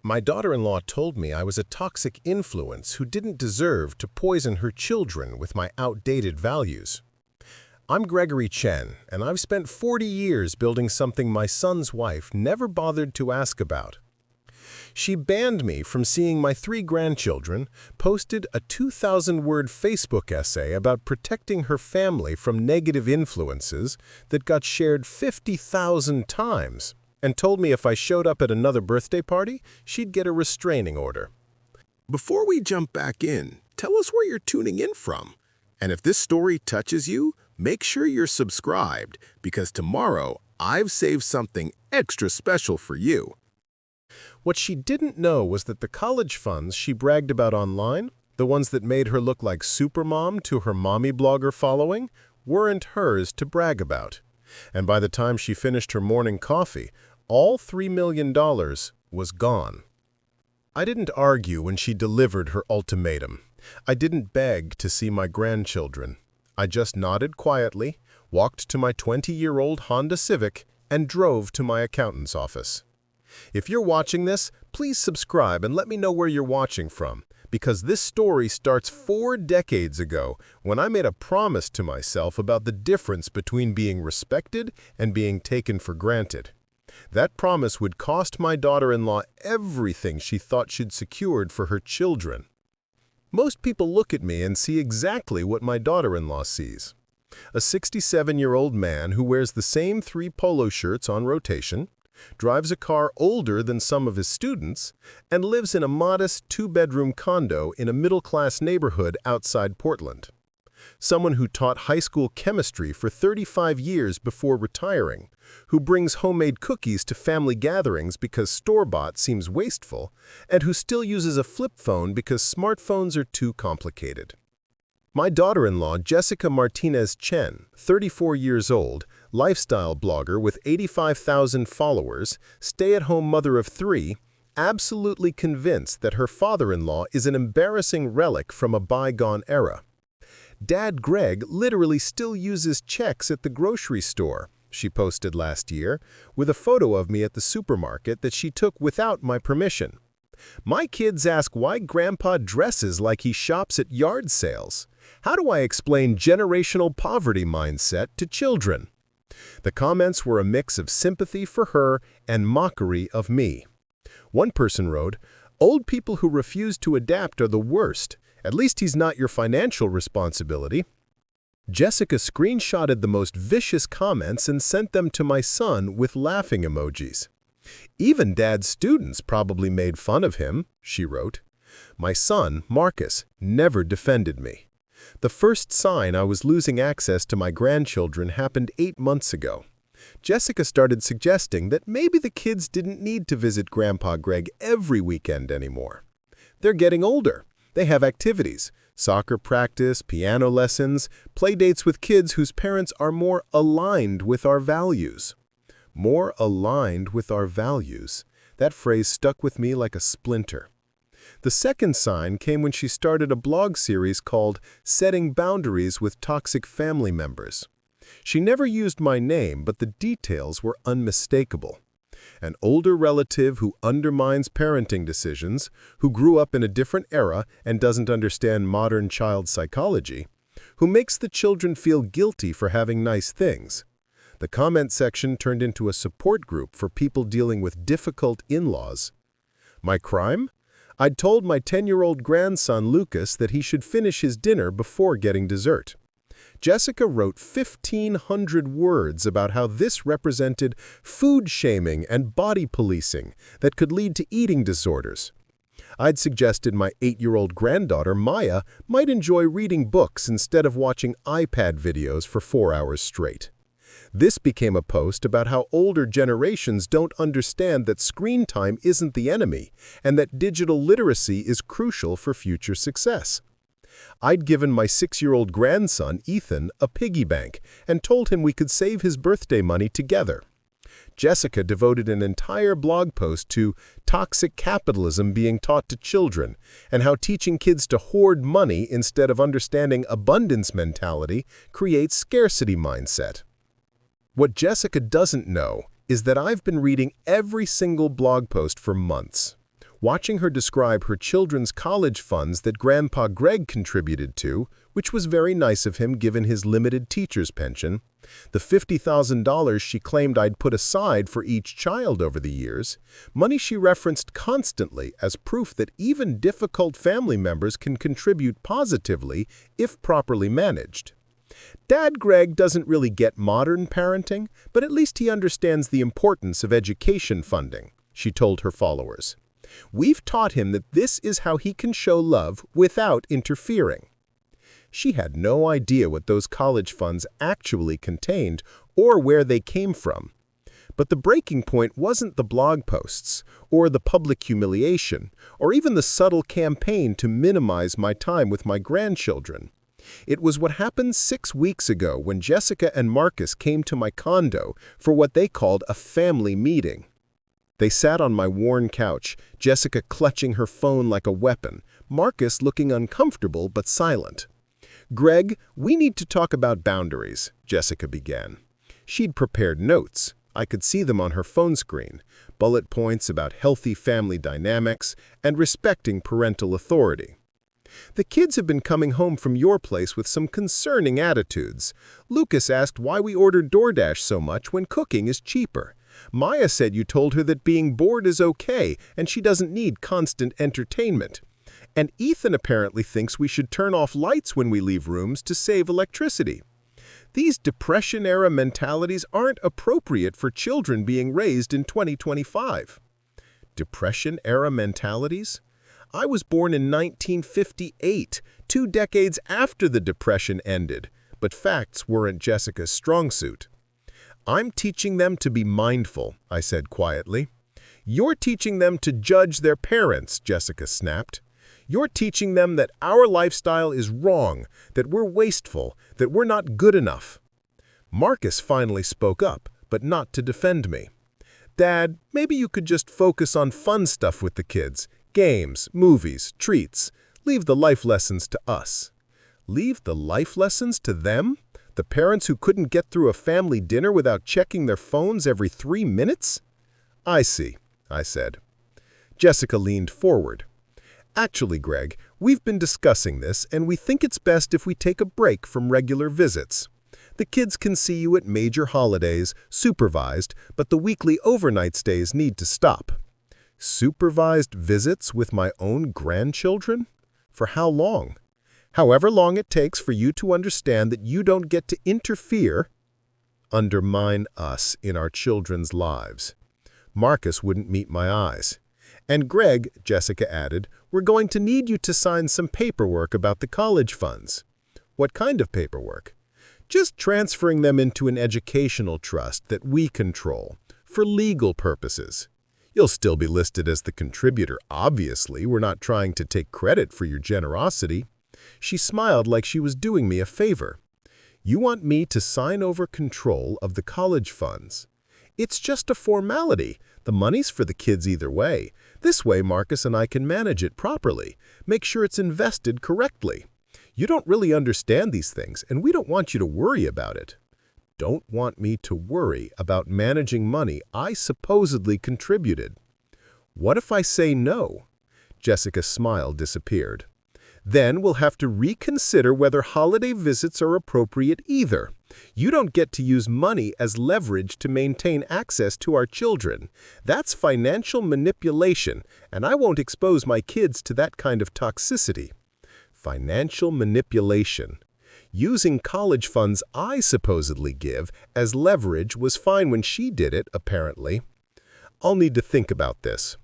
My daughter-in-law told me I was a toxic influence who didn't deserve to poison her children with my outdated values. I'm Chen, and I've spent 40 years building something my son's wife never bothered to ask about. She banned me from seeing my 3 grandchildren, posted a 2,000-word Facebook essay about protecting her family from negative influences that got shared 50,000 times, and told me if I showed up at another birthday party, she'd get a restraining order. Before we jump back in, tell us where you're tuning in from. And if this story touches you, make sure you're subscribed, because tomorrow I've saved something extra special for you. What she didn't know was that the college funds she bragged about online, the ones that made her look like supermom to her mommy blogger following, weren't hers to brag about. And by the time she finished her morning coffee, all $3 million was gone. I didn't argue when she delivered her ultimatum. I didn't beg to see my grandchildren. I just nodded quietly, walked to my 20-year-old Honda Civic, and drove to my accountant's office. If you're watching this, please subscribe and let me know where you're watching from, because this story starts 4 decades ago when I made a promise to myself about the difference between being respected and being taken for granted. That promise would cost my daughter-in-law everything she thought she'd secured for her children. Most people look at me and see exactly what my daughter-in-law sees. A 67-year-old man who wears the same 3 polo shirts on rotation, drives a car older than some of his students, and lives in a modest 2-bedroom condo in a middle-class neighborhood outside Portland. Someone who taught high school chemistry for 35 years before retiring, who brings homemade cookies to family gatherings because store-bought seems wasteful, and who still uses a flip phone because smartphones are too complicated. My daughter-in-law, Jessica Martinez-Chen, 34 years old, lifestyle blogger with 85,000 followers, stay-at-home mother of 3, absolutely convinced that her father-in-law is an embarrassing relic from a bygone era. Dad Greg literally still uses checks at the grocery store, she posted last year, with a photo of me at the supermarket that she took without my permission. My kids ask why Grandpa dresses like he shops at yard sales. How do I explain generational poverty mindset to children? The comments were a mix of sympathy for her and mockery of me. One person wrote, "Old people who refuse to adapt are the worst. At least he's not your financial responsibility." Jessica screenshotted the most vicious comments and sent them to my son with laughing emojis. "Even Dad's students probably made fun of him," she wrote. My son, Marcus, never defended me. The first sign I was losing access to my grandchildren happened 8 months ago. Jessica started suggesting that maybe the kids didn't need to visit Grandpa Greg every weekend anymore. They're getting older. They have activities, soccer practice, piano lessons, play dates with kids whose parents are more aligned with our values. More aligned with our values. That phrase stuck with me like a splinter. The second sign came when she started a blog series called Setting Boundaries with Toxic Family Members. She never used my name, but the details were unmistakable. An older relative who undermines parenting decisions, who grew up in a different era and doesn't understand modern child psychology, who makes the children feel guilty for having nice things. The comment section turned into a support group for people dealing with difficult in-laws. My crime? I'd told my 10-year-old grandson Lucas that he should finish his dinner before getting dessert. Jessica wrote 1,500 words about how this represented food shaming and body policing that could lead to eating disorders. I'd suggested my 8-year-old granddaughter Maya might enjoy reading books instead of watching iPad videos for 4 hours straight. This became a post about how older generations don't understand that screen time isn't the enemy and that digital literacy is crucial for future success. I'd given my 6-year-old grandson, Ethan, a piggy bank and told him we could save his birthday money together. Jessica devoted an entire blog post to toxic capitalism being taught to children and how teaching kids to hoard money instead of understanding abundance mentality creates scarcity mindset. What Jessica doesn't know is that I've been reading every single blog post for months. Watching her describe her children's college funds that Grandpa Greg contributed to, which was very nice of him given his limited teacher's pension, the $50,000 she claimed I'd put aside for each child over the years, money she referenced constantly as proof that even difficult family members can contribute positively if properly managed. Dad Greg doesn't really get modern parenting, but at least he understands the importance of education funding, she told her followers. We've taught him that this is how he can show love without interfering. She had no idea what those college funds actually contained or where they came from. But the breaking point wasn't the blog posts, or the public humiliation, or even the subtle campaign to minimize my time with my grandchildren. It was what happened 6 weeks ago when Jessica and Marcus came to my condo for what they called a family meeting. They sat on my worn couch, Jessica clutching her phone like a weapon, Marcus looking uncomfortable but silent. "Greg, we need to talk about boundaries," Jessica began. She'd prepared notes. I could see them on her phone screen, bullet points about healthy family dynamics and respecting parental authority. "The kids have been coming home from your place with some concerning attitudes. Lucas asked why we ordered DoorDash so much when cooking is cheaper. Maya said you told her that being bored is okay and she doesn't need constant entertainment. And Ethan apparently thinks we should turn off lights when we leave rooms to save electricity. These Depression-era mentalities aren't appropriate for children being raised in 2025. Depression-era mentalities? I was born in 1958, 2 decades after the Depression ended, but facts weren't Jessica's strong suit. "I'm teaching them to be mindful," I said quietly. "You're teaching them to judge their parents," Jessica snapped. "You're teaching them that our lifestyle is wrong, that we're wasteful, that we're not good enough." Marcus finally spoke up, but not to defend me. "Dad, maybe you could just focus on fun stuff with the kids. Games, movies, treats. Leave the life lessons to us." Leave the life lessons to them? The parents who couldn't get through a family dinner without checking their phones every 3 minutes? "I see," I said. Jessica leaned forward. "Actually, Greg, we've been discussing this, and we think it's best if we take a break from regular visits. The kids can see you at major holidays, supervised, but the weekly overnight stays need to stop." Supervised visits with my own grandchildren? For how long? "However long it takes for you to understand that you don't get to interfere, undermine us in our children's lives." Marcus wouldn't meet my eyes. "And Greg," Jessica added, "we're going to need you to sign some paperwork about the college funds." "What kind of paperwork?" "Just transferring them into an educational trust that we control, for legal purposes. You'll still be listed as the contributor, obviously. We're not trying to take credit for your generosity." She smiled like she was doing me a favor. "You want me to sign over control of the college funds? It's just a formality. The money's for the kids either way. This way, Marcus and I can manage it properly, make sure it's invested correctly. You don't really understand these things, and we don't want you to worry about it." Don't want me to worry about managing money I supposedly contributed. What if I say no? Jessica's smile disappeared. "Then we'll have to reconsider whether holiday visits are appropriate either. You don't get to use money as leverage to maintain access to our children. That's financial manipulation, and I won't expose my kids to that kind of toxicity." Financial manipulation. Using college funds I supposedly give as leverage was fine when she did it, apparently. "I'll need to think about this."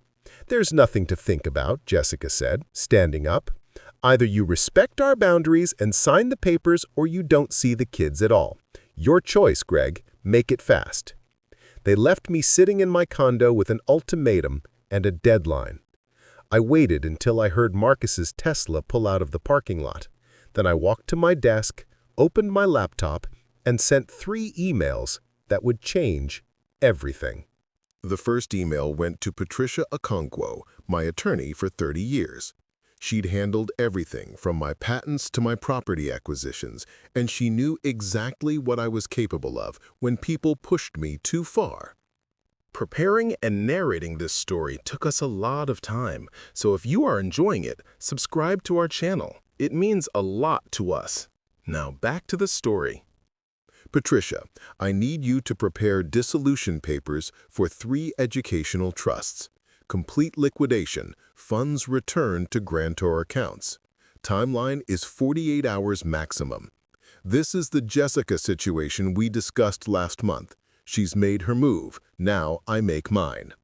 "There's nothing to think about," Jessica said, standing up. "Either you respect our boundaries and sign the papers, or you don't see the kids at all. Your choice, Greg. Make it fast." They left me sitting in my condo with an ultimatum and a deadline. I waited until I heard Marcus's Tesla pull out of the parking lot. Then I walked to my desk, opened my laptop, and sent 3 emails that would change everything. The first email went to Patricia Okonkwo, my attorney for 30 years. She'd handled everything from my patents to my property acquisitions, and she knew exactly what I was capable of when people pushed me too far. Preparing and narrating this story took us a lot of time, so if you are enjoying it, subscribe to our channel. It means a lot to us. Now back to the story. Patricia, I need you to prepare dissolution papers for 3 educational trusts. Complete liquidation, funds returned to grantor accounts. Timeline is 48 hours maximum. This is the Jessica situation we discussed last month. She's made her move. Now I make mine.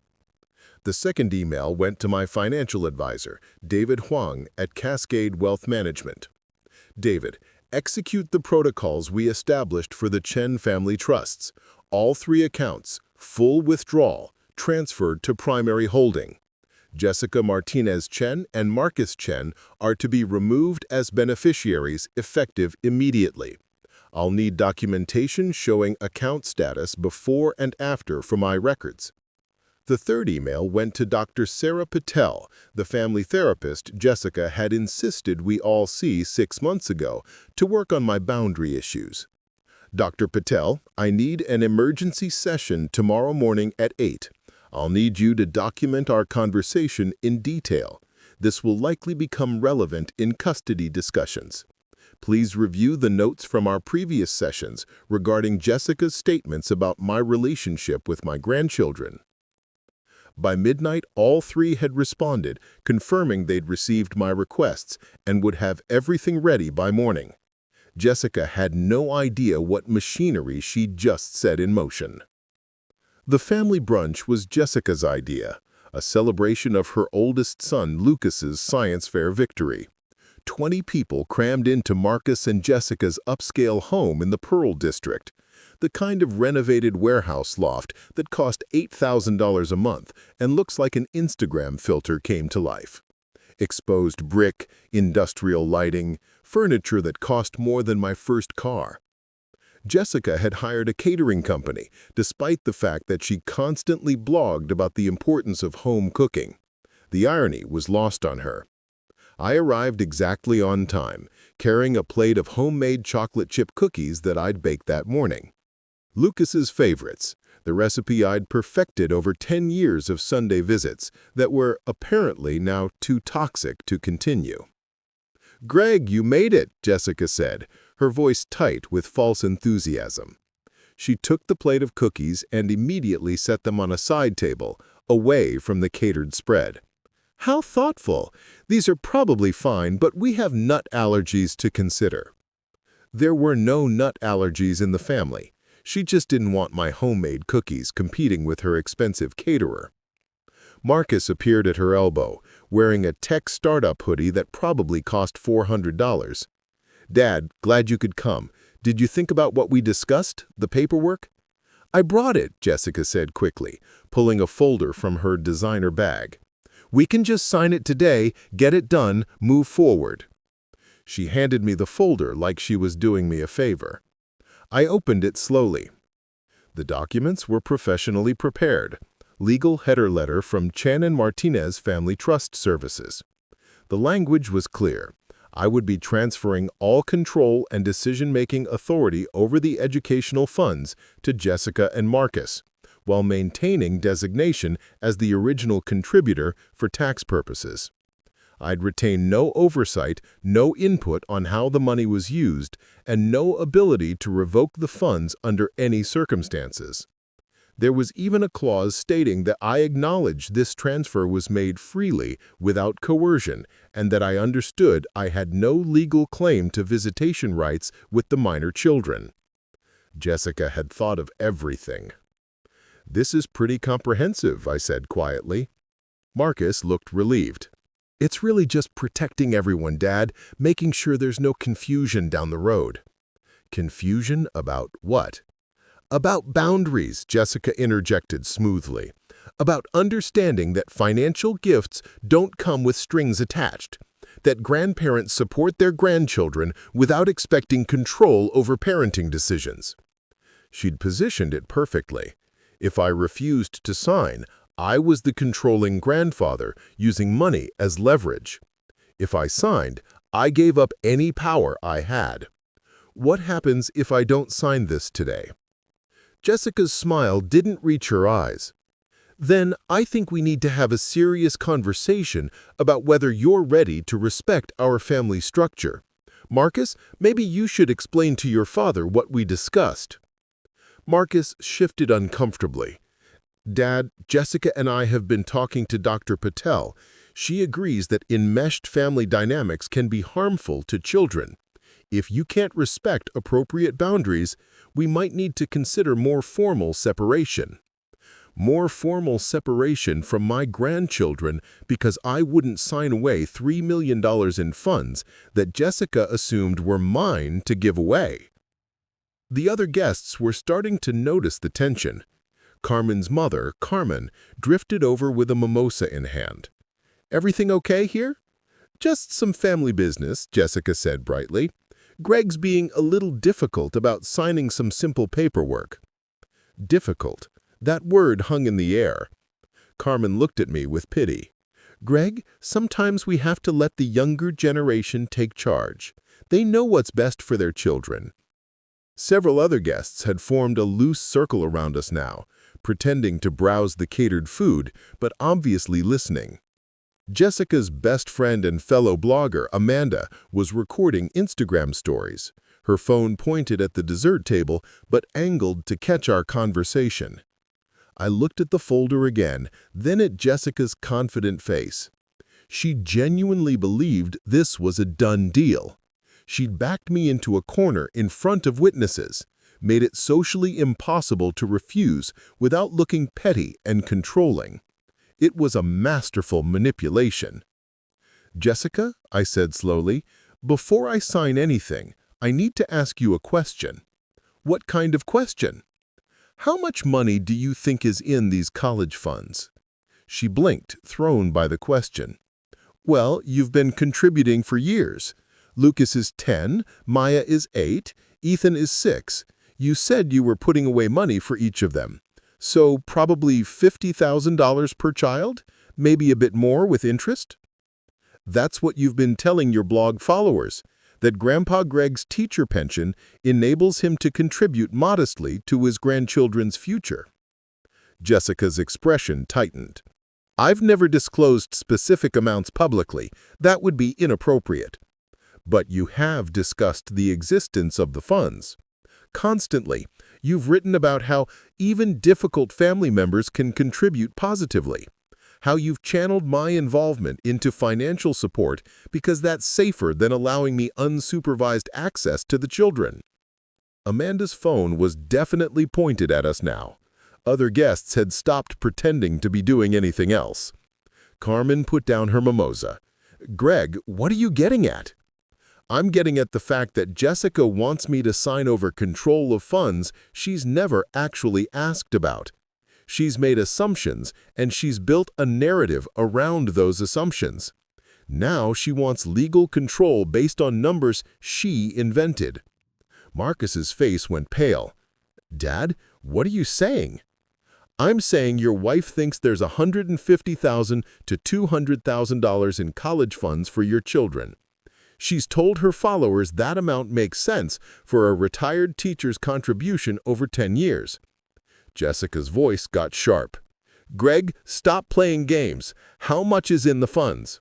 The second email went to my financial advisor, David Huang at Cascade Wealth Management. David, execute the protocols we established for the Chen family trusts. All 3 accounts, full withdrawal, transferred to primary holding. Jessica Martinez-Chen and Marcus-Chen are to be removed as beneficiaries effective immediately. I'll need documentation showing account status before and after for my records. The third email went to Dr. Sarah Patel, the family therapist Jessica had insisted we all see 6 months ago, to work on my boundary issues. Dr. Patel, I need an emergency session tomorrow morning at 8. I'll need you to document our conversation in detail. This will likely become relevant in custody discussions. Please review the notes from our previous sessions regarding Jessica's statements about my relationship with my grandchildren. By midnight, all 3 had responded, confirming they'd received my requests and would have everything ready by morning. Jessica had no idea what machinery she'd just set in motion. The family brunch was Jessica's idea, a celebration of her oldest son Lucas's science fair victory. 20 people crammed into Marcus and Jessica's upscale home in the Pearl District, the kind of renovated warehouse loft that cost $8,000 a month and looks like an Instagram filter came to life. Exposed brick, industrial lighting, furniture that cost more than my first car. Jessica had hired a catering company, despite the fact that she constantly blogged about the importance of home cooking. The irony was lost on her. I arrived exactly on time, carrying a plate of homemade chocolate chip cookies that I'd baked that morning. Lucas's favorites, the recipe I'd perfected over 10 years of Sunday visits that were apparently now too toxic to continue. "Greg, you made it," Jessica said, her voice tight with false enthusiasm. She took the plate of cookies and immediately set them on a side table, away from the catered spread. "How thoughtful! These are probably fine, but we have nut allergies to consider." There were no nut allergies in the family. She just didn't want my homemade cookies competing with her expensive caterer. Marcus appeared at her elbow, wearing a tech startup hoodie that probably cost $400. "Dad, glad you could come. Did you think about what we discussed, the paperwork?" "I brought it," Jessica said quickly, pulling a folder from her designer bag. "We can just sign it today, get it done, move forward." She handed me the folder like she was doing me a favor. I opened it slowly. The documents were professionally prepared. Legal header letter from Chen and Martinez Family Trust Services. The language was clear. I would be transferring all control and decision-making authority over the educational funds to Jessica and Marcus, while maintaining designation as the original contributor for tax purposes. I'd retain no oversight, no input on how the money was used, and no ability to revoke the funds under any circumstances. There was even a clause stating that I acknowledged this transfer was made freely, without coercion, and that I understood I had no legal claim to visitation rights with the minor children. Jessica had thought of everything. "This is pretty comprehensive," I said quietly. Marcus looked relieved. "It's really just protecting everyone, Dad, making sure there's no confusion down the road." "Confusion about what?" "About boundaries," Jessica interjected smoothly. "About understanding that financial gifts don't come with strings attached. That grandparents support their grandchildren without expecting control over parenting decisions." She'd positioned it perfectly. If I refused to sign, I was the controlling grandfather using money as leverage. If I signed, I gave up any power I had. What happens if I don't sign this today? Jessica's smile didn't reach her eyes. then I think we need to have a serious conversation about whether you're ready to respect our family structure. Marcus, maybe you should explain to your father what we discussed." Marcus shifted uncomfortably. "Dad, Jessica and I have been talking to Dr. Patel. She agrees that enmeshed family dynamics can be harmful to children. If you can't respect appropriate boundaries, we might need to consider more formal separation." More formal separation from my grandchildren because I wouldn't sign away $3 million in funds that Jessica assumed were mine to give away. The other guests were starting to notice the tension. Carmen's mother, Carmen, drifted over with a mimosa in hand. "Everything okay here?" "Just some family business," Jessica said brightly. "Greg's being a little difficult about signing some simple paperwork." Difficult. That word hung in the air. Carmen looked at me with pity. "Greg, sometimes we have to let the younger generation take charge. They know what's best for their children." Several other guests had formed a loose circle around us now, pretending to browse the catered food, but obviously listening. Jessica's best friend and fellow blogger, Amanda, was recording Instagram stories. Her phone pointed at the dessert table, but angled to catch our conversation. I looked at the folder again, then at Jessica's confident face. She genuinely believed this was a done deal. She'd backed me into a corner in front of witnesses, made it socially impossible to refuse without looking petty and controlling. It was a masterful manipulation. "Jessica," I said slowly, "before I sign anything, I need to ask you a question." "What kind of question?" "How much money do you think is in these college funds?" She blinked, thrown by the question. "Well, you've been contributing for years. Lucas is 10, Maya is 8, Ethan is 6. You said you were putting away money for each of them. So probably $50,000 per child? Maybe a bit more with interest?" "That's what you've been telling your blog followers, that Grandpa Greg's teacher pension enables him to contribute modestly to his grandchildren's future." Jessica's expression tightened. "I've never disclosed specific amounts publicly. That would be inappropriate. But you have discussed the existence of the funds. Constantly, you've written about how even difficult family members can contribute positively. How you've channeled my involvement into financial support because that's safer than allowing me unsupervised access to the children." Amanda's phone was definitely pointed at us now. Other guests had stopped pretending to be doing anything else. Carmen put down her mimosa. "Greg, what are you getting at?" "I'm getting at the fact that Jessica wants me to sign over control of funds she's never actually asked about. She's made assumptions, and she's built a narrative around those assumptions. Now she wants legal control based on numbers she invented." Marcus's face went pale. "Dad, what are you saying?" "I'm saying your wife thinks there's $150,000 to $200,000 in college funds for your children. She's told her followers that amount makes sense for a retired teacher's contribution over 10 years. Jessica's voice got sharp. "Greg, stop playing games. How much is in the funds?"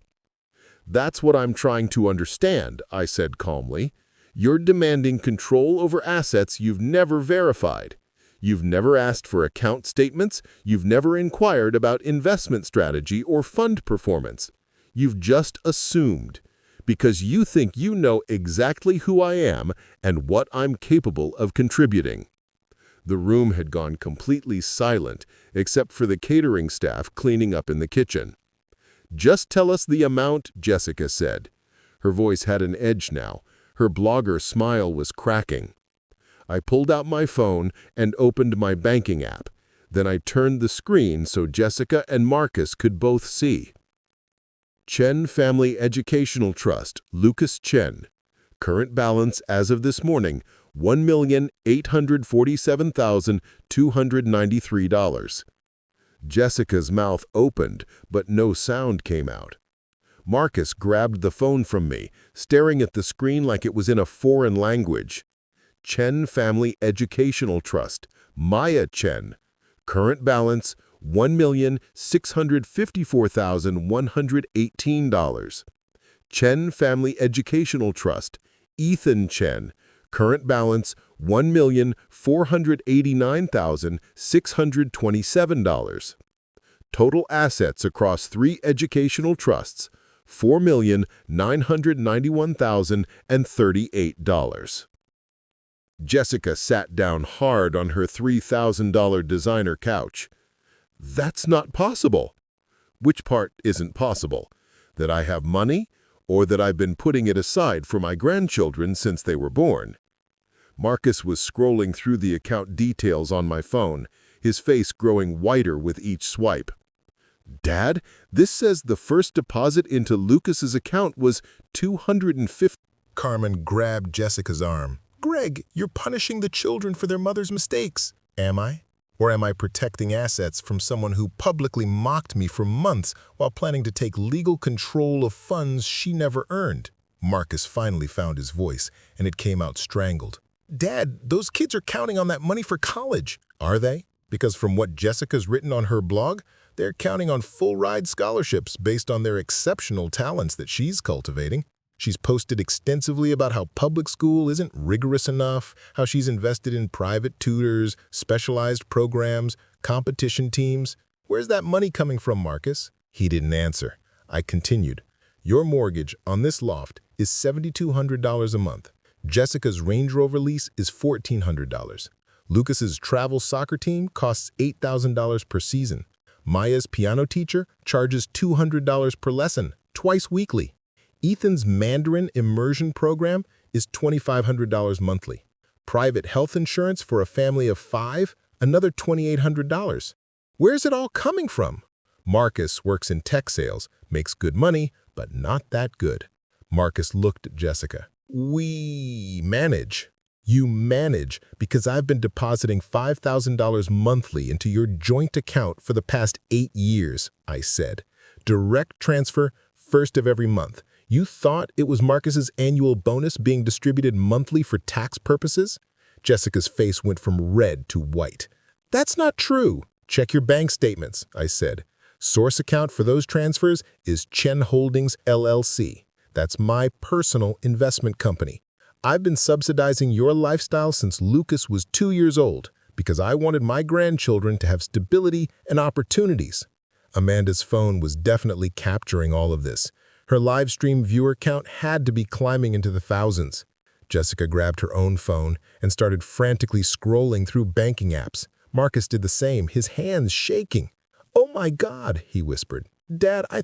"That's what I'm trying to understand," I said calmly. "You're demanding control over assets you've never verified. You've never asked for account statements. You've never inquired about investment strategy or fund performance. You've just assumed, because you think you know exactly who I am and what I'm capable of contributing." The room had gone completely silent, except for the catering staff cleaning up in the kitchen. "Just tell us the amount," Jessica said. Her voice had an edge now. Her blogger smile was cracking. I pulled out my phone and opened my banking app. Then I turned the screen so Jessica and Marcus could both see. Chen Family Educational Trust, Lucas Chen. Current balance as of this morning, $1,847,293. Jessica's mouth opened, but no sound came out. Marcus grabbed the phone from me, staring at the screen like it was in a foreign language. Chen Family Educational Trust, Maya Chen. Current balance, $1,654,118. Chen Family Educational Trust, Ethan Chen, current balance $1,489,627. Total assets across 3 educational trusts, $4,991,038. Jessica sat down hard on her $3,000 designer couch. That's not possible. Which part isn't possible? That I have money, or that I've been putting it aside for my grandchildren since they were born? Marcus was scrolling through the account details on my phone, his face growing whiter with each swipe. Dad, this says the first deposit into Lucas's account was $250. Carmen grabbed Jessica's arm. Greg, you're punishing the children for their mother's mistakes. Am I? Or am I protecting assets from someone who publicly mocked me for months while planning to take legal control of funds she never earned? Marcus finally found his voice, and it came out strangled. Dad, those kids are counting on that money for college. Are they? Because from what Jessica's written on her blog, they're counting on full-ride scholarships based on their exceptional talents that she's cultivating. She's posted extensively about how public school isn't rigorous enough, how she's invested in private tutors, specialized programs, competition teams. Where's that money coming from, Marcus? He didn't answer. I continued. Your mortgage on this loft is $7,200 a month. Jessica's Range Rover lease is $1,400. Lucas's travel soccer team costs $8,000 per season. Maya's piano teacher charges $200 per lesson, twice weekly. Ethan's Mandarin immersion program is $2,500 monthly. Private health insurance for a family of 5, another $2,800. Where's it all coming from? Marcus works in tech sales, makes good money, but not that good. Marcus looked at Jessica. We manage. You manage because I've been depositing $5,000 monthly into your joint account for the past 8 years, I said. Direct transfer, first of every month. You thought it was Marcus's annual bonus being distributed monthly for tax purposes? Jessica's face went from red to white. That's not true. Check your bank statements, I said. Source account for those transfers is Chen Holdings, LLC. That's my personal investment company. I've been subsidizing your lifestyle since Lucas was 2 years old because I wanted my grandchildren to have stability and opportunities. Amanda's phone was definitely capturing all of this. Her live stream viewer count had to be climbing into the thousands. Jessica grabbed her own phone and started frantically scrolling through banking apps. Marcus did the same, his hands shaking. Oh my God, he whispered. Dad, I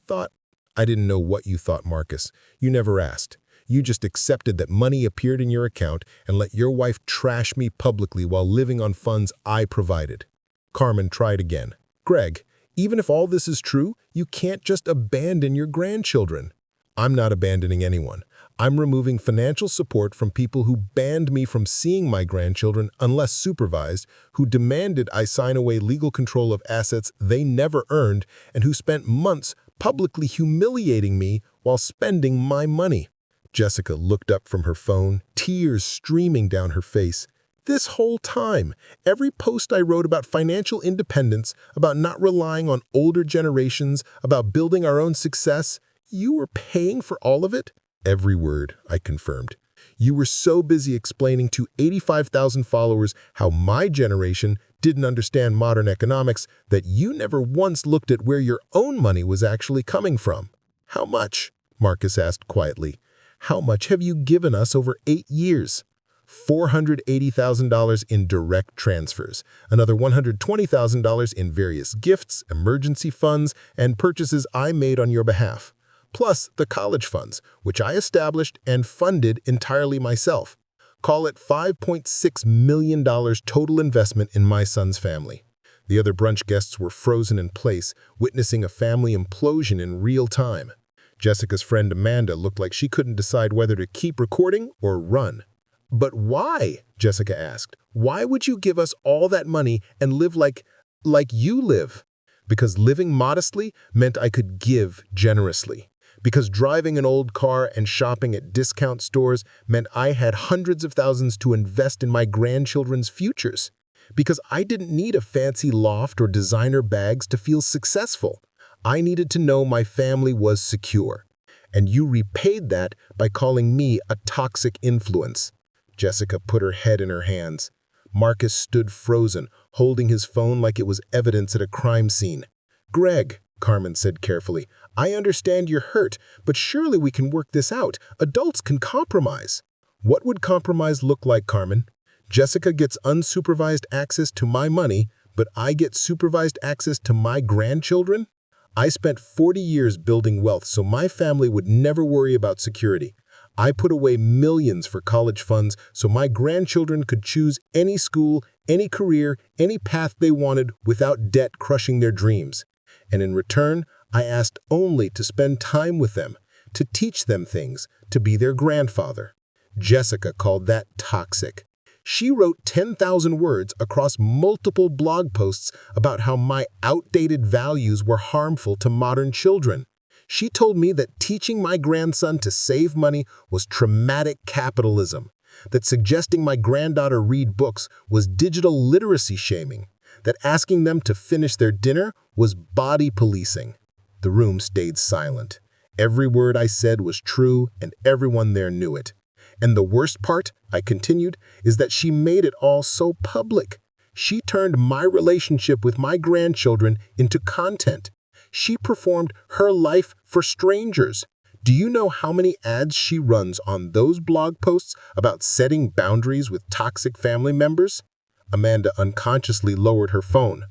didn't know what you thought, Marcus. You never asked. You just accepted that money appeared in your account and let your wife trash me publicly while living on funds I provided. Carmen tried again. Greg, even if all this is true, you can't just abandon your grandchildren. I'm not abandoning anyone. I'm removing financial support from people who banned me from seeing my grandchildren unless supervised, who demanded I sign away legal control of assets they never earned, and who spent months publicly humiliating me while spending my money. Jessica looked up from her phone, tears streaming down her face. This whole time, every post I wrote about financial independence, about not relying on older generations, about building our own success, you were paying for all of it? Every word, I confirmed. You were so busy explaining to 85,000 followers how my generation didn't understand modern economics that you never once looked at where your own money was actually coming from. How much? Marcus asked quietly. How much have you given us over 8 years? $480,000 in direct transfers, another $120,000 in various gifts, emergency funds, and purchases I made on your behalf, plus the college funds, which I established and funded entirely myself. Call it $5.6 million total investment in my son's family. The other brunch guests were frozen in place, witnessing a family implosion in real time. Jessica's friend Amanda looked like she couldn't decide whether to keep recording or run. But why? Jessica asked. Why would you give us all that money and live like you live? Because living modestly meant I could give generously. Because driving an old car and shopping at discount stores meant I had hundreds of thousands to invest in my grandchildren's futures. Because I didn't need a fancy loft or designer bags to feel successful. I needed to know my family was secure. And you repaid that by calling me a toxic influence. Jessica put her head in her hands. Marcus stood frozen, holding his phone like it was evidence at a crime scene. "Greg," Carmen said carefully, "I understand you're hurt, but surely we can work this out. Adults can compromise." "What would compromise look like, Carmen?" "Jessica gets unsupervised access to my money, but I get supervised access to my grandchildren?" "I spent 40 years building wealth so my family would never worry about security. I put away millions for college funds so my grandchildren could choose any school, any career, any path they wanted without debt crushing their dreams. And in return, I asked only to spend time with them, to teach them things, to be their grandfather." Jessica called that toxic. She wrote 10,000 words across multiple blog posts about how my outdated values were harmful to modern children. She told me that teaching my grandson to save money was traumatic capitalism, that suggesting my granddaughter read books was digital literacy shaming, that asking them to finish their dinner was body policing. The room stayed silent. Every word I said was true, and everyone there knew it. And the worst part, I continued, is that she made it all so public. She turned my relationship with my grandchildren into content. She performed her life for strangers. Do you know how many ads she runs on those blog posts about setting boundaries with toxic family members? Amanda unconsciously lowered her phone.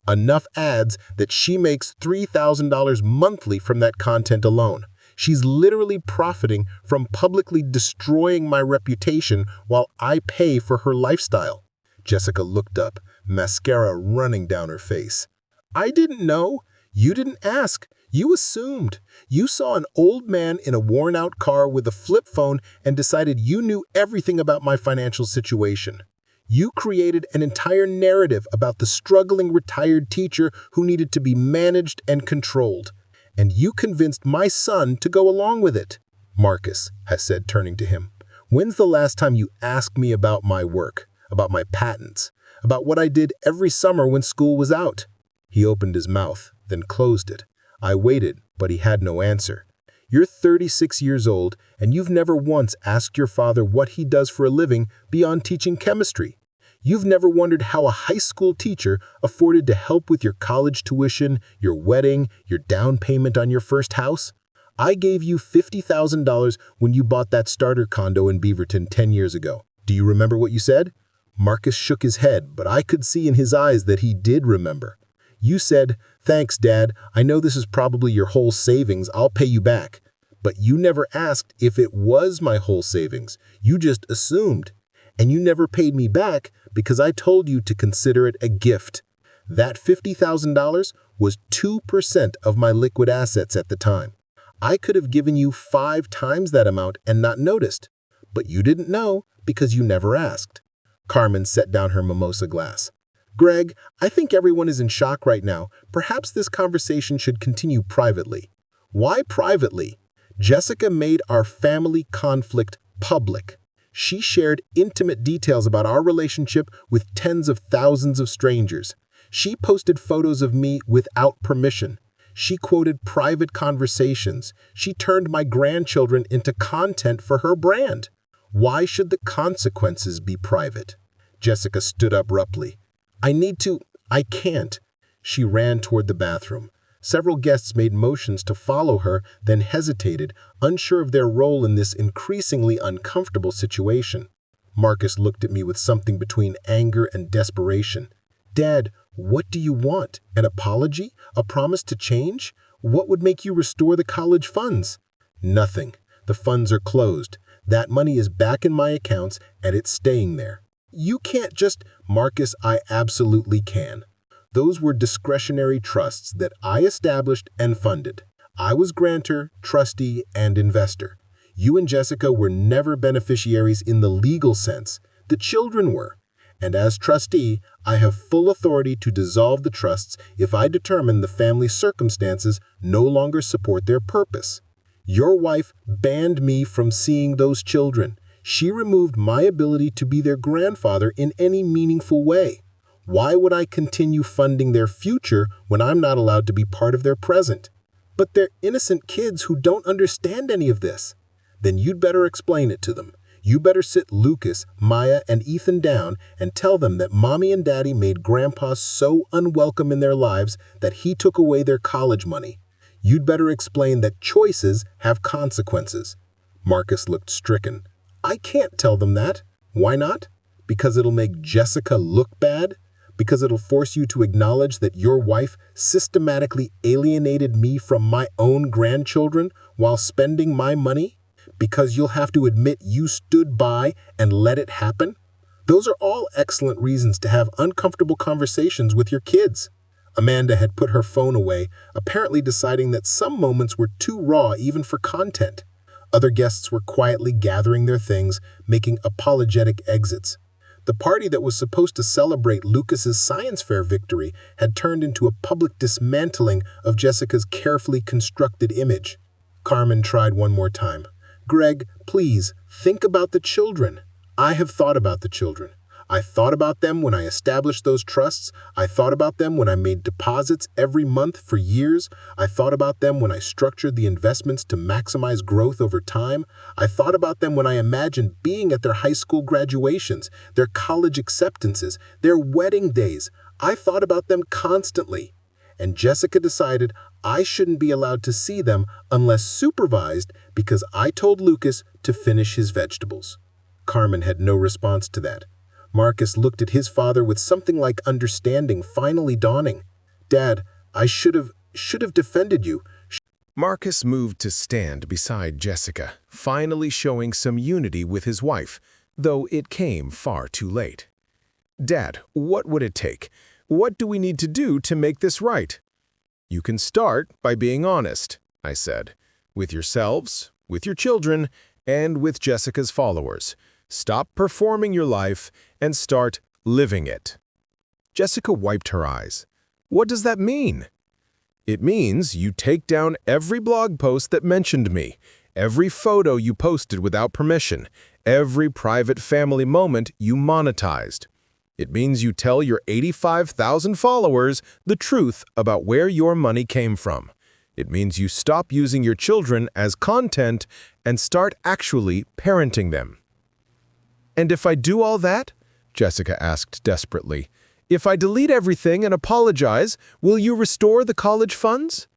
Enough ads that she makes $3,000 monthly from that content alone. She's literally profiting from publicly destroying my reputation while I pay for her lifestyle. Jessica looked up, mascara running down her face. "I didn't know. You didn't ask. You assumed. You saw an old man in a worn-out car with a flip phone and decided you knew everything about my financial situation. You created an entire narrative about the struggling retired teacher who needed to be managed and controlled. And you convinced my son to go along with it." "Marcus," I said, turning to him, "when's the last time you asked me about my work, about my patents, about what I did every summer when school was out?" He opened his mouth, then closed it. I waited, but he had no answer. "You're 36 years old, and you've never once asked your father what he does for a living beyond teaching chemistry. You've never wondered how a high school teacher afforded to help with your college tuition, your wedding, your down payment on your first house. I gave you $50,000 when you bought that starter condo in Beaverton 10 years ago. Do you remember what you said?" Marcus shook his head, but I could see in his eyes that he did remember. "You said, 'Thanks, Dad. I know this is probably your whole savings. I'll pay you back.' But you never asked if it was my whole savings. You just assumed. And you never paid me back because I told you to consider it a gift. That $50,000 was 2% of my liquid assets at the time. I could have given you 5 times that amount and not noticed. But you didn't know because you never asked." Carmen set down her mimosa glass. "Greg, I think everyone is in shock right now. Perhaps this conversation should continue privately." "Why privately?" "Jessica made our family conflict public. She shared intimate details about our relationship with tens of thousands of strangers. She posted photos of me without permission. She quoted private conversations. She turned my grandchildren into content for her brand. Why should the consequences be private?" Jessica stood up abruptly. I can't." She ran toward the bathroom. Several guests made motions to follow her, then hesitated, unsure of their role in this increasingly uncomfortable situation. Marcus looked at me with something between anger and desperation. "Dad, what do you want? An apology? A promise to change? What would make you restore the college funds?" "Nothing. The funds are closed. That money is back in my accounts, and it's staying there." "You can't just—" "Marcus, I absolutely can. Those were discretionary trusts that I established and funded. I was grantor, trustee, and investor. You and Jessica were never beneficiaries in the legal sense. The children were. And as trustee, I have full authority to dissolve the trusts if I determine the family circumstances no longer support their purpose. Your wife banned me from seeing those children. She removed my ability to be their grandfather in any meaningful way. Why would I continue funding their future when I'm not allowed to be part of their present? But they're innocent kids who don't understand any of this. Then you'd better explain it to them. You better sit Lucas, Maya, and Ethan down and tell them that Mommy and Daddy made Grandpa so unwelcome in their lives that he took away their college money. You'd better explain that choices have consequences. Marcus looked stricken. I can't tell them that. Why not? Because it'll make Jessica look bad? Because it'll force you to acknowledge that your wife systematically alienated me from my own grandchildren while spending my money? Because you'll have to admit you stood by and let it happen? Those are all excellent reasons to have uncomfortable conversations with your kids. Amanda had put her phone away, apparently deciding that some moments were too raw even for content. Other guests were quietly gathering their things, making apologetic exits. The party that was supposed to celebrate Lucas's science fair victory had turned into a public dismantling of Jessica's carefully constructed image. Carmen tried one more time. Greg, please, think about the children. I have thought about the children. I thought about them when I established those trusts. I thought about them when I made deposits every month for years. I thought about them when I structured the investments to maximize growth over time. I thought about them when I imagined being at their high school graduations, their college acceptances, their wedding days. I thought about them constantly. And Jessica decided I shouldn't be allowed to see them unless supervised because I told Lucas to finish his vegetables. Carmen had no response to that. Marcus looked at his father with something like understanding finally dawning. Dad, I should have defended you. Marcus moved to stand beside Jessica, finally showing some unity with his wife, though it came far too late. Dad, what would it take? What do we need to do to make this right? You can start by being honest, I said, with yourselves, with your children, and with Jessica's followers. Stop performing your life and start living it. Jessica wiped her eyes. What does that mean? It means you take down every blog post that mentioned me, every photo you posted without permission, every private family moment you monetized. It means you tell your 85,000 followers the truth about where your money came from. It means you stop using your children as content and start actually parenting them. And if I do all that? Jessica asked desperately. If I delete everything and apologize, will you restore the college funds?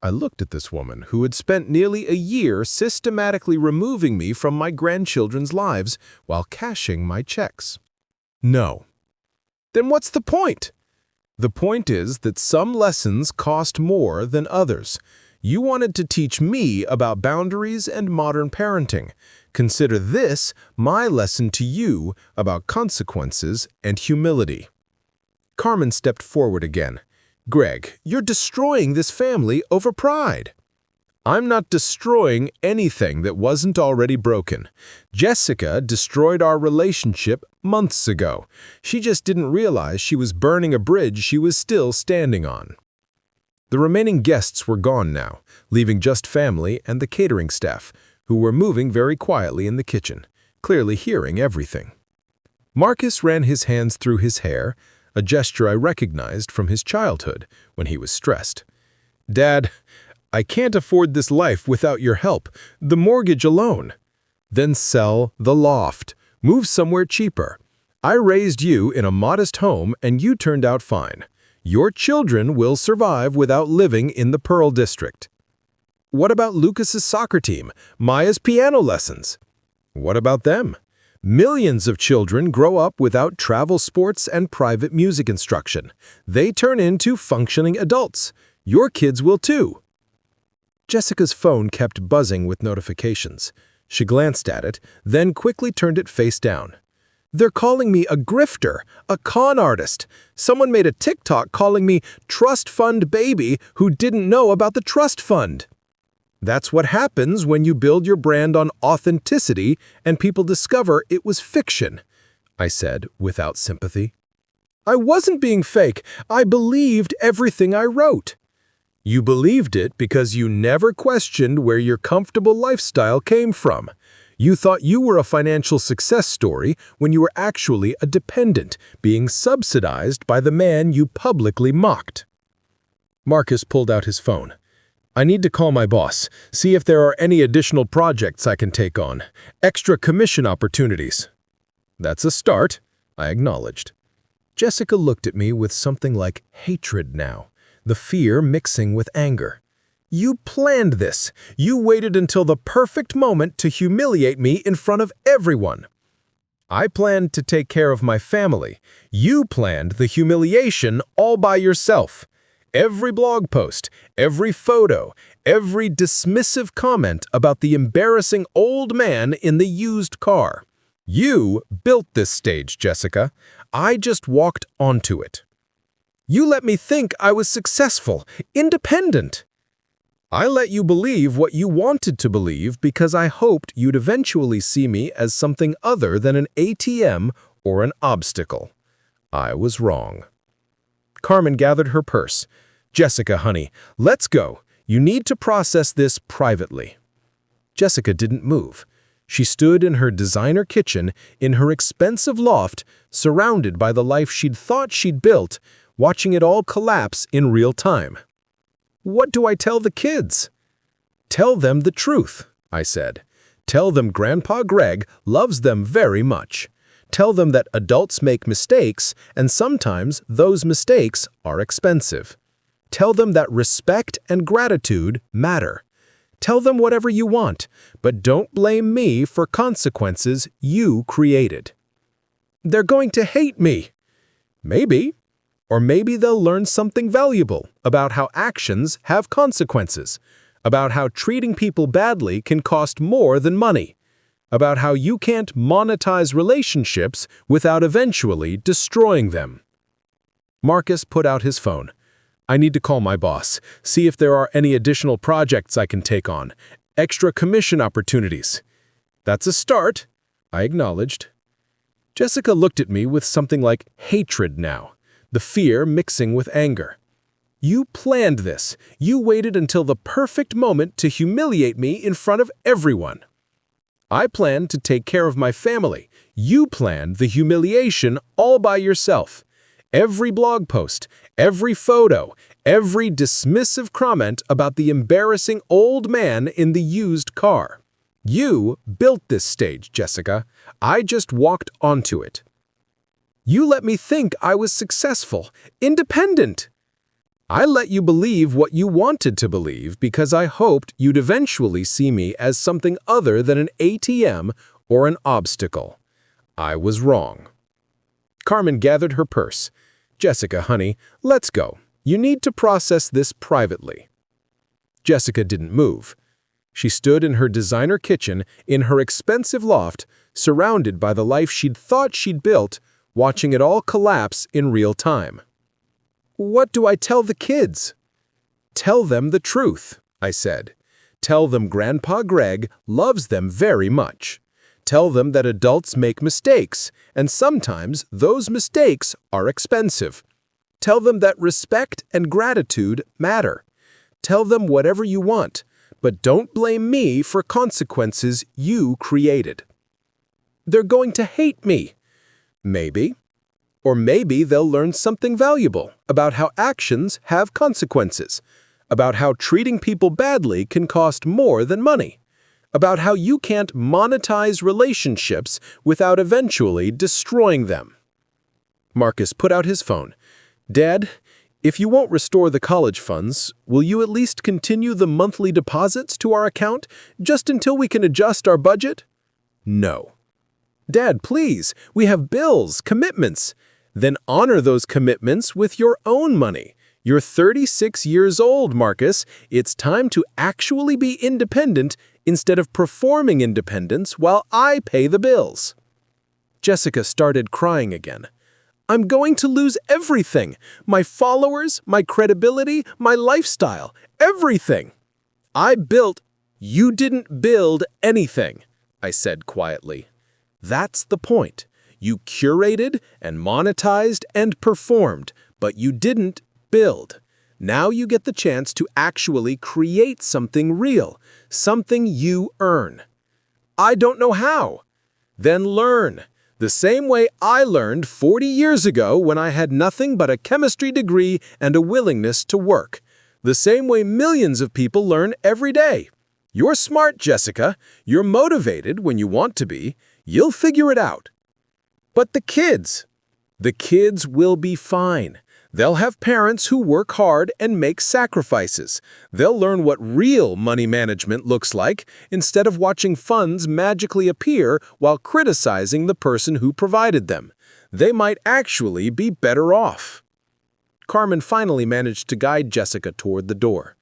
I looked at this woman who had spent nearly a year systematically removing me from my grandchildren's lives while cashing my checks. No. Then what's the point? The point is that some lessons cost more than others. You wanted to teach me about boundaries and modern parenting. Consider this my lesson to you about consequences and humility. Carmen stepped forward again. Greg, you're destroying this family over pride. I'm not destroying anything that wasn't already broken. Jessica destroyed our relationship months ago. She just didn't realize she was burning a bridge she was still standing on. The remaining guests were gone now, leaving just family and the catering staff, who were moving very quietly in the kitchen, clearly hearing everything. Marcus ran his hands through his hair, a gesture I recognized from his childhood when he was stressed. Dad, I can't afford this life without your help, the mortgage alone. Then sell the loft, move somewhere cheaper. I raised you in a modest home and you turned out fine. Your children will survive without living in the Pearl District. What about Lucas's soccer team, Maya's piano lessons? What about them? Millions of children grow up without travel sports and private music instruction. They turn into functioning adults. Your kids will too. Jessica's phone kept buzzing with notifications. She glanced at it, then quickly turned it face down. They're calling me a grifter, a con artist. Someone made a TikTok calling me trust fund baby who didn't know about the trust fund. That's what happens when you build your brand on authenticity and people discover it was fiction, I said without sympathy. I wasn't being fake. I believed everything I wrote. You believed it because you never questioned where your comfortable lifestyle came from. You thought you were a financial success story when you were actually a dependent, being subsidized by the man you publicly mocked. Marcus pulled out his phone. I need to call my boss, see if there are any additional projects I can take on, extra commission opportunities. That's a start, I acknowledged. Jessica looked at me with something like hatred now, the fear mixing with anger. You planned this. You waited until the perfect moment to humiliate me in front of everyone. I planned to take care of my family. You planned the humiliation all by yourself. Every blog post, every photo, every dismissive comment about the embarrassing old man in the used car. You built this stage, Jessica. I just walked onto it. You let me think I was successful, independent. I let you believe what you wanted to believe because I hoped you'd eventually see me as something other than an ATM or an obstacle. I was wrong. Carmen gathered her purse. Jessica, honey, let's go. You need to process this privately. Jessica didn't move. She stood in her designer kitchen in her expensive loft, surrounded by the life she'd thought she'd built, watching it all collapse in real time. What do I tell the kids? Tell them the truth, I said. Tell them Grandpa Greg loves them very much. Tell them that adults make mistakes, and sometimes those mistakes are expensive. Tell them that respect and gratitude matter. Tell them whatever you want, but don't blame me for consequences you created. They're going to hate me. Maybe. Or maybe they'll learn something valuable about how actions have consequences, about how treating people badly can cost more than money, about how you can't monetize relationships without eventually destroying them. Marcus put out his phone. I need to call my boss, see if there are any additional projects I can take on, extra commission opportunities. That's a start, I acknowledged. Jessica looked at me with something like hatred now, the fear mixing with anger. You planned this. You waited until the perfect moment to humiliate me in front of everyone. I planned to take care of my family. You planned the humiliation all by yourself. Every blog post, every photo, every dismissive comment about the embarrassing old man in the used car. You built this stage, Jessica. I just walked onto it. You let me think I was successful, independent. I let you believe what you wanted to believe because I hoped you'd eventually see me as something other than an ATM or an obstacle. I was wrong. Carmen gathered her purse. Jessica, honey, let's go. You need to process this privately. Jessica didn't move. She stood in her designer kitchen in her expensive loft, surrounded by the life she'd thought she'd built, watching it all collapse in real time. What do I tell the kids? Tell them the truth, I said. Tell them Grandpa Greg loves them very much. Tell them that adults make mistakes, and sometimes those mistakes are expensive. Tell them that respect and gratitude matter. Tell them whatever you want, but don't blame me for consequences you created. They're going to hate me. Maybe. Or maybe they'll learn something valuable about how actions have consequences, about how treating people badly can cost more than money, about how you can't monetize relationships without eventually destroying them. Marcus put out his phone. Dad, if you won't restore the college funds, will you at least continue the monthly deposits to our account just until we can adjust our budget? No. Dad, please, we have bills, commitments. Then honor those commitments with your own money. You're 36 years old, Marcus. It's time to actually be independent instead of performing independence while I pay the bills. Jessica started crying again. I'm going to lose everything. My followers, my credibility, my lifestyle, everything. You didn't build anything, I said quietly. That's the point. You curated and monetized and performed, but you didn't build. Now you get the chance to actually create something real, something you earn. I don't know how. Then learn. The same way I learned 40 years ago when I had nothing but a chemistry degree and a willingness to work. The same way millions of people learn every day. You're smart, Jessica. You're motivated when you want to be. You'll figure it out. But the kids will be fine. They'll have parents who work hard and make sacrifices. They'll learn what real money management looks like instead of watching funds magically appear while criticizing the person who provided them. They might actually be better off. Carmen finally managed to guide Jessica toward the door.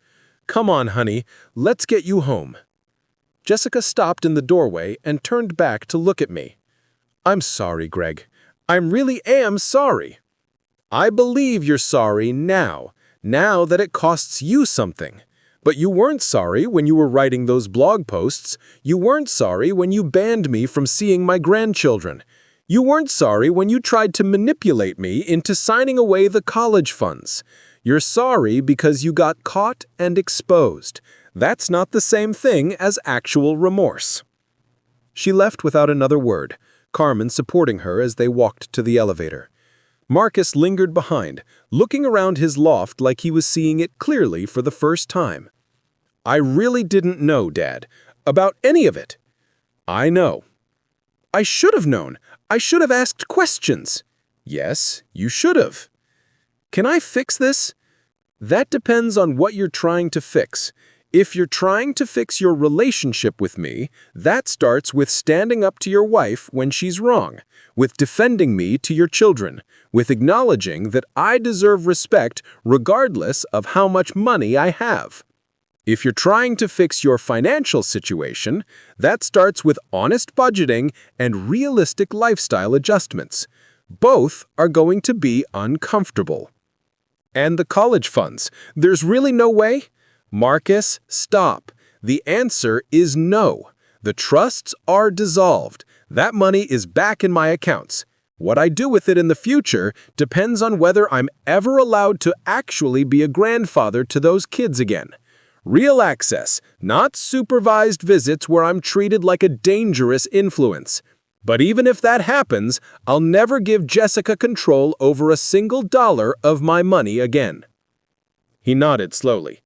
Come on, honey, let's get you home. Jessica stopped in the doorway and turned back to look at me. I'm sorry, Greg. I really am sorry. I believe you're sorry now that it costs you something. But you weren't sorry when you were writing those blog posts. You weren't sorry when you banned me from seeing my grandchildren. You weren't sorry when you tried to manipulate me into signing away the college funds. You're sorry because you got caught and exposed. That's not the same thing as actual remorse. She left without another word, Carmen supporting her as they walked to the elevator. Marcus lingered behind, looking around his loft like he was seeing it clearly for the first time. I really didn't know, Dad, about any of it. I know. I should have known. I should have asked questions. Yes, you should have. Can I fix this? That depends on what you're trying to fix. If you're trying to fix your relationship with me, that starts with standing up to your wife when she's wrong, with defending me to your children, with acknowledging that I deserve respect regardless of how much money I have. If you're trying to fix your financial situation, that starts with honest budgeting and realistic lifestyle adjustments. Both are going to be uncomfortable. And the college funds, there's really no way? Marcus, stop. The answer is no. The trusts are dissolved. That money is back in my accounts. What I do with it in the future depends on whether I'm ever allowed to actually be a grandfather to those kids again. Real access, not supervised visits where I'm treated like a dangerous influence. But even if that happens, I'll never give Jessica control over a single dollar of my money again. He nodded slowly.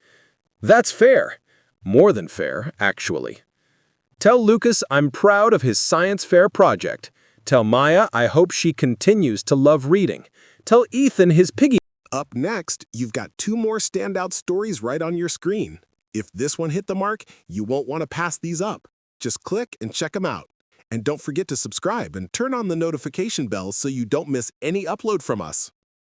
That's fair. More than fair, actually. Tell Lucas I'm proud of his science fair project. Tell Maya I hope she continues to love reading. Tell Ethan his piggy. Up next, you've got 2 more standout stories right on your screen. If this one hit the mark, you won't want to pass these up. Just click and check them out. And don't forget to subscribe and turn on the notification bell so you don't miss any upload from us.